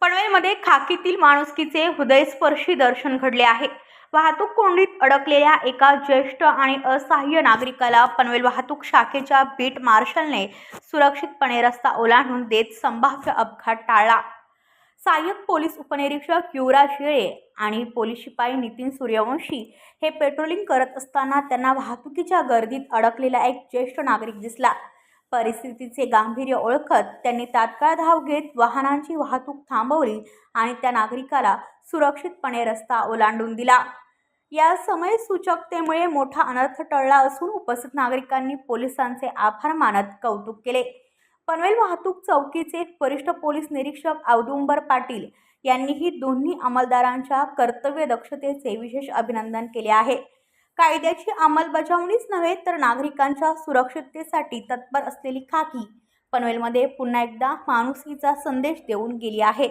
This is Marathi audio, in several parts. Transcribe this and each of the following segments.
पनवेलमध्ये खाकीतील माणुसकीचे हृदयस्पर्शी दर्शन घडले आहे। वाहतूक कोंडीत अडकलेल्या एका ज्येष्ठ आणि असहाय्य नागरिकाला पनवेल वाहतूक शाखेच्या बीट मार्शलने सुरक्षितपणे रस्ता ओलांडून देत संभाव्य अपघात टाळला। सहाय्यक पोलीस उपनिरीक्षक युवराज येळे आणि पोलीस शिपाई नितीन सूर्यवंशी हे पेट्रोलिंग करत असताना त्यांना वाहतुकीच्या गर्दीत अडकलेला एक ज्येष्ठ नागरिक दिसला। परिस्थितीचे गांभीर्य ओळखत त्यांनी तात्काळ धाव घेत वाहनांची वाहतूक थांबवली आणि त्या नागरिकाला सुरक्षितपणे रस्ता ओलांडून दिला। या समयसूचकतेमुळे मोठा अनर्थ टळला असून उपस्थित नागरिकांनी पोलिसांचे आभार मानत कौतुक केले। पनवेल वाहतूक चौकीचे वरिष्ठ पोलीस निरीक्षक औदुंबर पाटील यांनीही दोन्ही अंमलदारांच्या कर्तव्य दक्षतेचे विशेष अभिनंदन केले आहे। कायद्याची अंमलबजावणीच नव्हे तर नागरिकांच्या सुरक्षिततेसाठी तत्पर असलेली खाकी पनवेलमध्ये पुन्हा एकदा माणुसकीचा संदेश देऊन गेली आहे।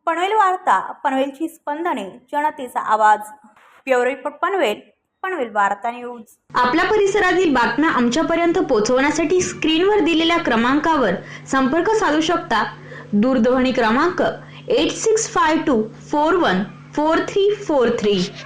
पनवेल वार्ता, पनवेलची स्पंदने, जनतेचा आवाज। ब्युरो रिपोर्ट पनवेल, पनवेल वार्ता न्यूज। आपल्या परिसरातील बातम्या आमच्यापर्यंत पोहोचवण्यासाठी स्क्रीनवर दिलेल्या क्रमांकावर संपर्क साधू शकता। दूरध्वनी क्रमांक 8652414343।